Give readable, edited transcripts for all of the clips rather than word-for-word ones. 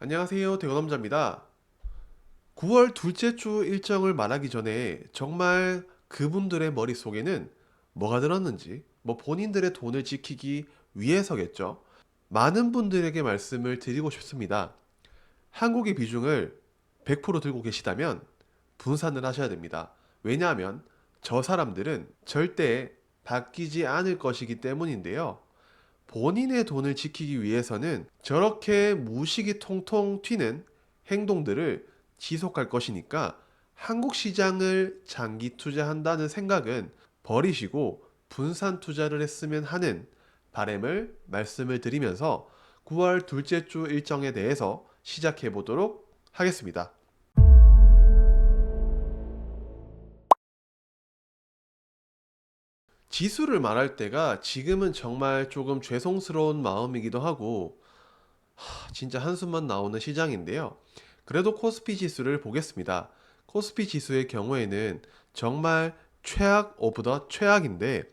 안녕하세요. 대건남자입니다. 9월 둘째 주 일정을 말하기 전에 정말 그분들의 머릿속에는 뭐가 들었는지, 본인들의 돈을 지키기 위해서겠죠. 많은 분들에게 말씀을 드리고 싶습니다. 한국의 비중을 100% 들고 계시다면 분산을 하셔야 됩니다. 왜냐하면 저 사람들은 절대 바뀌지 않을 것이기 때문인데요. 본인의 돈을 지키기 위해서는 저렇게 무식이 통통 튀는 행동들을 지속할 것이니까 한국 시장을 장기 투자한다는 생각은 버리시고 분산 투자를 했으면 하는 바람을 말씀을 드리면서 9월 둘째 주 일정에 대해서 시작해 보도록 하겠습니다. 지수를 말할 때가 지금은 정말 조금 죄송스러운 마음이기도 하고 진짜 한숨만 나오는 시장인데요. 그래도 코스피 지수를 보겠습니다. 코스피 지수의 경우에는 정말 최악 오브 더 최악인데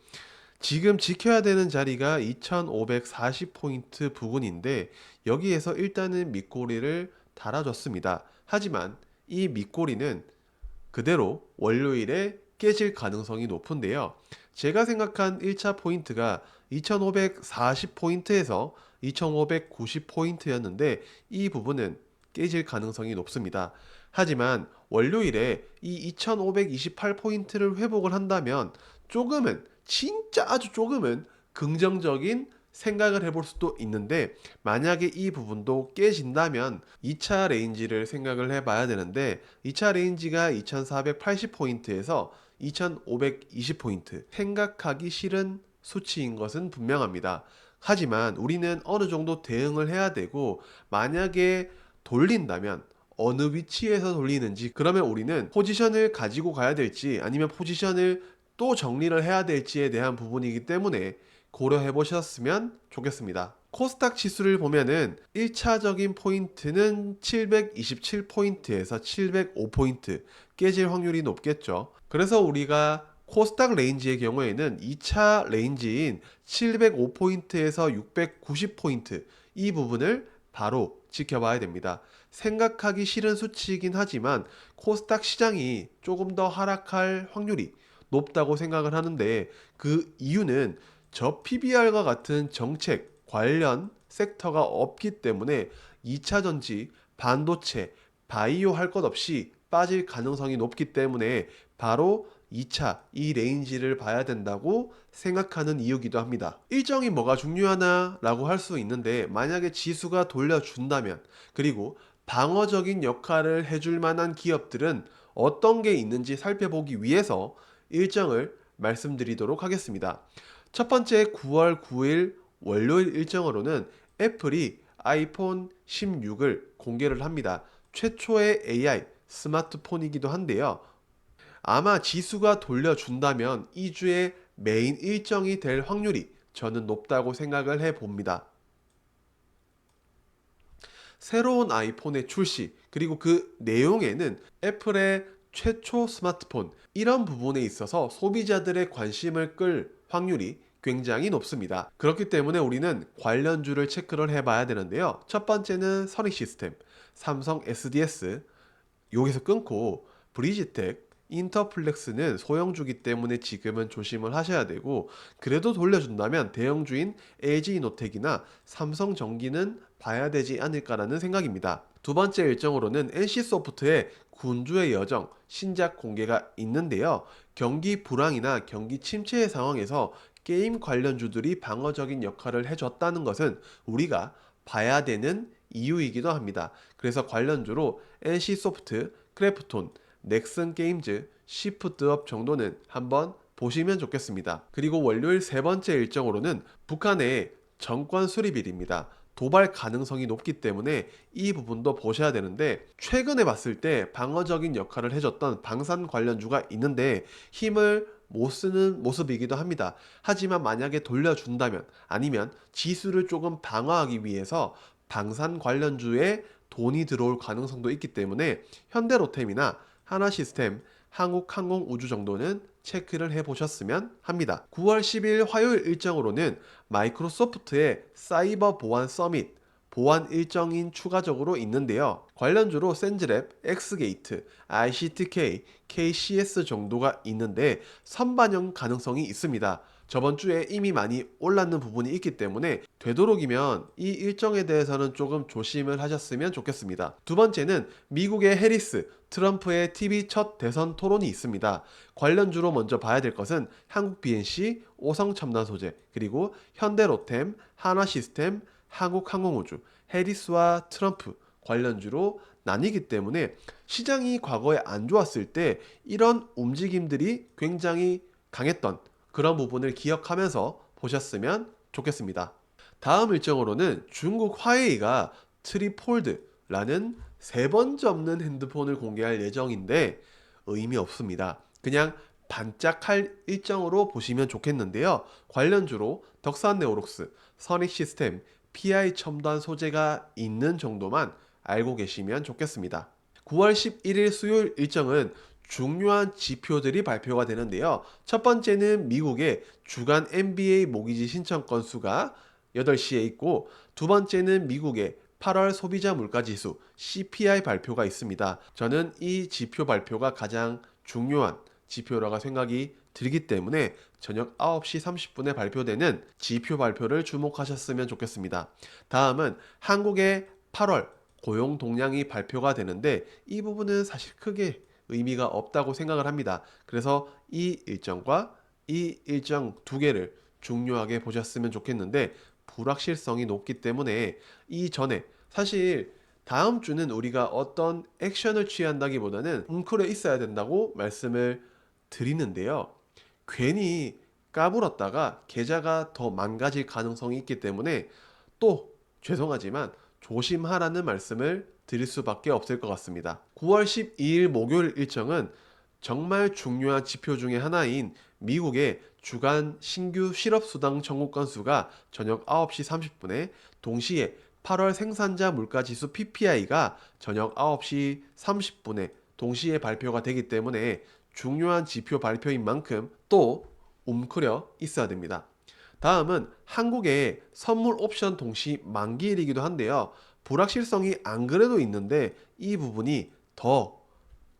지금 지켜야 되는 자리가 2540포인트 부근인데 여기에서 일단은 밑꼬리를 달아줬습니다. 하지만 이 밑꼬리는 그대로 월요일에 깨질 가능성이 높은데요. 제가 생각한 1차 포인트가 2540포인트에서 2590포인트였는데 이 부분은 깨질 가능성이 높습니다. 하지만 월요일에 이 2528포인트를 회복을 한다면 조금은, 진짜 아주 조금은 긍정적인 생각을 해볼 수도 있는데, 만약에 이 부분도 깨진다면 2차 레인지를 생각을 해봐야 되는데 2차 레인지가 2480포인트에서 2520포인트, 생각하기 싫은 수치인 것은 분명합니다. 하지만 우리는 어느 정도 대응을 해야 되고, 만약에 돌린다면 어느 위치에서 돌리는지, 그러면 우리는 포지션을 가지고 가야 될지 아니면 포지션을 또 정리를 해야 될지에 대한 부분이기 때문에 고려해 보셨으면 좋겠습니다. 코스닥 지수를 보면은 1차적인 포인트는 727포인트에서 705포인트 깨질 확률이 높겠죠. 그래서 우리가 코스닥 레인지의 경우에는 2차 레인지인 705포인트에서 690포인트 이 부분을 바로 지켜봐야 됩니다. 생각하기 싫은 수치이긴 하지만 코스닥 시장이 조금 더 하락할 확률이 높다고 생각을 하는데, 그 이유는 저 PBR과 같은 정책 관련 섹터가 없기 때문에 2차 전지, 반도체, 바이오 할 것 없이 빠질 가능성이 높기 때문에 바로 2차 이 레인지를 봐야 된다고 생각하는 이유기도 합니다. 일정이 뭐가 중요하나 라고 할 수 있는데, 만약에 지수가 돌려준다면, 그리고 방어적인 역할을 해줄 만한 기업들은 어떤 게 있는지 살펴보기 위해서 일정을 말씀드리도록 하겠습니다. 첫 번째 9월 9일 월요일 일정으로는 애플이 아이폰 16을 공개를 합니다. 최초의 AI 스마트폰이기도 한데요. 아마 지수가 돌려준다면 2주의 메인 일정이 될 확률이 저는 높다고 생각을 해봅니다. 새로운 아이폰의 출시, 그리고 그 내용에는 애플의 최초 스마트폰, 이런 부분에 있어서 소비자들의 관심을 끌 확률이 굉장히 높습니다. 그렇기 때문에 우리는 관련주를 체크를 해봐야 되는데요. 첫 번째는 선익 시스템, 삼성 SDS, 여기서 끊고 브리지텍, 인터플렉스는 소형주기 때문에 지금은 조심을 하셔야 되고, 그래도 돌려준다면 대형주인 LG이노텍이나 삼성전기는 봐야 되지 않을까라는 생각입니다. 두 번째 일정으로는 NC소프트의 군주의 여정 신작 공개가 있는데요. 경기 불황이나 경기 침체의 상황에서 게임 관련주들이 방어적인 역할을 해줬다는 것은 우리가 봐야 되는 이유이기도 합니다. 그래서 관련주로 NC소프트, 크래프톤, 넥슨 게임즈, 시프트업 정도는 한번 보시면 좋겠습니다. 그리고 월요일 세 번째 일정으로는 북한의 정권 수립일입니다. 도발 가능성이 높기 때문에 이 부분도 보셔야 되는데, 최근에 봤을 때 방어적인 역할을 해줬던 방산 관련주가 있는데 힘을 못 쓰는 모습이기도 합니다. 하지만 만약에 돌려준다면, 아니면 지수를 조금 방어하기 위해서 방산 관련주에 돈이 들어올 가능성도 있기 때문에 현대로템이나 하나시스템, 한국항공우주 정도는 체크를 해보셨으면 합니다. 9월 10일 화요일 일정으로는 마이크로소프트의 사이버 보안 서밋, 보완 일정인 추가적으로 있는데요. 관련주로 센즈랩, 엑스게이트, ICTK, KCS 정도가 있는데 선반영 가능성이 있습니다. 저번 주에 이미 많이 올랐는 부분이 있기 때문에 되도록이면 이 일정에 대해서는 조금 조심을 하셨으면 좋겠습니다. 두 번째는 미국의 해리스, 트럼프의 TV 첫 대선 토론이 있습니다. 관련주로 먼저 봐야 될 것은 한국 BNC, 오성첨단소재, 그리고 현대로템, 한화시스템, 한국항공우주, 해리스와 트럼프 관련주로 나뉘기 때문에 시장이 과거에 안 좋았을 때 이런 움직임들이 굉장히 강했던 그런 부분을 기억하면서 보셨으면 좋겠습니다. 다음 일정으로는 중국 화웨이가 트리폴드라는 세 번 접는 핸드폰을 공개할 예정인데 의미 없습니다. 그냥 반짝할 일정으로 보시면 좋겠는데요. 관련주로 덕산네오록스, 선익시스템, PI 첨단 소재가 있는 정도만 알고 계시면 좋겠습니다. 9월 11일 수요일 일정은 중요한 지표들이 발표가 되는데요. 첫 번째는 미국의 주간 NBA 모기지 신청 건수가 8시에 있고, 두 번째는 미국의 8월 소비자 물가지수 CPI 발표가 있습니다. 저는 이 지표 발표가 가장 중요한 지표라고 생각이 들기 때문에 저녁 9시 30분에 발표되는 지표 발표를 주목하셨으면 좋겠습니다. 다음은 한국의 8월 고용 동향이 발표가 되는데 이 부분은 사실 크게 의미가 없다고 생각을 합니다. 그래서 이 일정과 이 일정 두 개를 중요하게 보셨으면 좋겠는데 불확실성이 높기 때문에 이전에 사실 다음 주는 우리가 어떤 액션을 취한다기보다는 웅크려 있어야 된다고 말씀을 드리는데요. 괜히 까불었다가 계좌가 더 망가질 가능성이 있기 때문에 또 죄송하지만 조심하라는 말씀을 드릴 수밖에 없을 것 같습니다. 9월 12일 목요일 일정은 정말 중요한 지표 중에 하나인 미국의 주간 신규 실업수당 청구 건수가 저녁 9시 30분에 동시에 8월 생산자 물가지수 PPI가 저녁 9시 30분에 동시에 발표가 되기 때문에 중요한 지표 발표인 만큼 또 움크려 있어야 됩니다. 다음은 한국의 선물 옵션 동시 만기일이기도 한데요. 불확실성이 안 그래도 있는데 이 부분이 더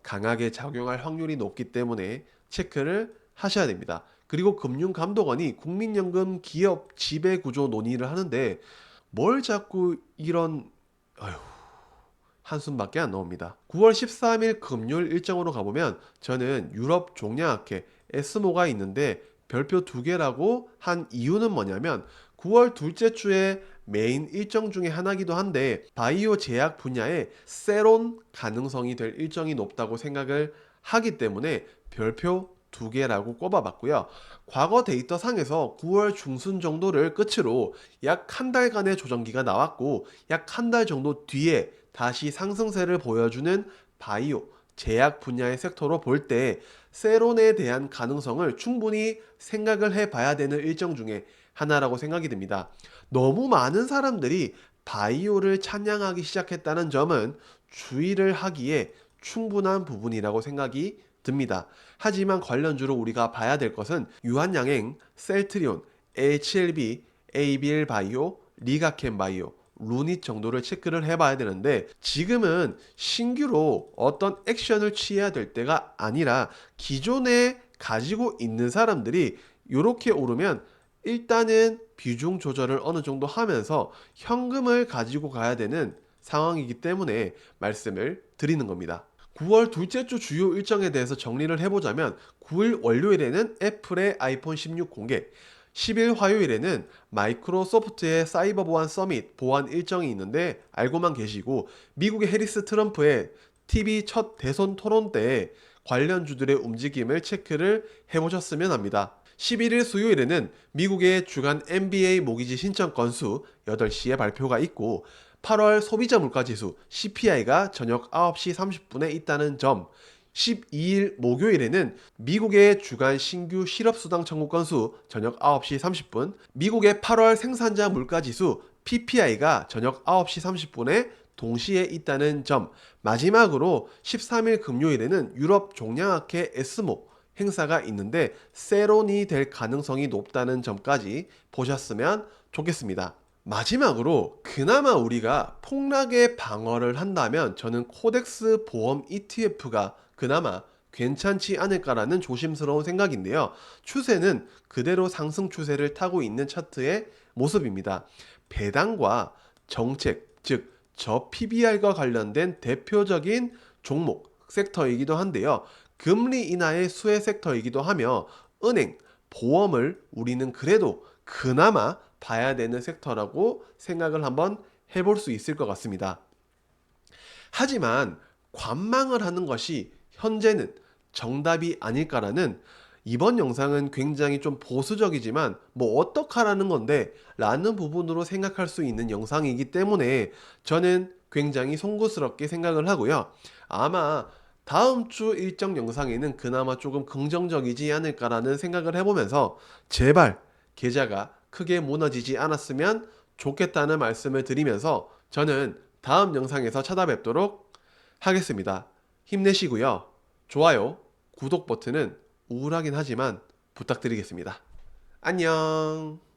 강하게 작용할 확률이 높기 때문에 체크를 하셔야 됩니다. 그리고 금융감독원이 국민연금 기업 지배구조 논의를 하는데 뭘 자꾸 이런 한숨밖에 안 나옵니다. 9월 13일 금요일 일정으로 가보면 저는 유럽 종량학회 에스모가 있는데 별표 2개라고 한 이유는 뭐냐면 9월 둘째 주에 메인 일정 중에 하나기도 한데 바이오 제약 분야의 세론 가능성이 될 일정이 높다고 생각을 하기 때문에 별표 2개라고 꼽아봤고요. 과거 데이터 상에서 9월 중순 정도를 끝으로 약 한 달간의 조정기가 나왔고 약 한 달 정도 뒤에 다시 상승세를 보여주는 바이오 제약 분야의 섹터로 볼 때 세론에 대한 가능성을 충분히 생각을 해봐야 되는 일정 중에 하나라고 생각이 듭니다. 너무 많은 사람들이 바이오를 찬양하기 시작했다는 점은 주의를 하기에 충분한 부분이라고 생각이 듭니다. 하지만 관련주로 우리가 봐야 될 것은 유한양행, 셀트리온, HLB, ABL 바이오, 리가켄 바이오, 루닛 정도를 체크를 해봐야 되는데 지금은 신규로 어떤 액션을 취해야 될 때가 아니라 기존에 가지고 있는 사람들이 이렇게 오르면 일단은 비중 조절을 어느 정도 하면서 현금을 가지고 가야 되는 상황이기 때문에 말씀을 드리는 겁니다. 9월 둘째 주 주요 일정에 대해서 정리를 해보자면 9일 월요일에는 애플의 아이폰 16 공개, 10일 화요일에는 마이크로소프트의 사이버 보안 서밋 보안 일정이 있는데 알고만 계시고 미국의 해리스 트럼프의 TV 첫 대선 토론 때 관련주들의 움직임을 체크를 해보셨으면 합니다. 11일 수요일에는 미국의 주간 NBA 모기지 신청 건수 8시에 발표가 있고 8월 소비자 물가지수 CPI가 저녁 9시 30분에 있다는 점, 12일 목요일에는 미국의 주간 신규 실업수당 청구 건수 저녁 9시 30분, 미국의 8월 생산자 물가지수 PPI가 저녁 9시 30분에 동시에 있다는 점, 마지막으로 13일 금요일에는 유럽 종량학회 에스모 행사가 있는데 세론이 될 가능성이 높다는 점까지 보셨으면 좋겠습니다. 마지막으로 그나마 우리가 폭락의 방어를 한다면 저는 코덱스 보험 ETF가 그나마 괜찮지 않을까라는 조심스러운 생각인데요. 추세는 그대로 상승 추세를 타고 있는 차트의 모습입니다. 배당과 정책, 즉 저 PBR과 관련된 대표적인 종목 섹터이기도 한데요. 금리 인하의 수혜 섹터이기도 하며 은행, 보험을 우리는 그래도 그나마 봐야 되는 섹터라고 생각을 한번 해볼 수 있을 것 같습니다. 하지만 관망을 하는 것이 현재는 정답이 아닐까라는, 이번 영상은 굉장히 좀 보수적이지만 뭐 어떡하라는 건데 라는 부분으로 생각할 수 있는 영상이기 때문에 저는 굉장히 송구스럽게 생각을 하고요. 아마 다음 주 일정 영상에는 그나마 조금 긍정적이지 않을까라는 생각을 해보면서 제발 계좌가 크게 무너지지 않았으면 좋겠다는 말씀을 드리면서 저는 다음 영상에서 찾아뵙도록 하겠습니다. 힘내시고요. 좋아요, 구독 버튼은 우울하긴 하지만 부탁드리겠습니다. 안녕.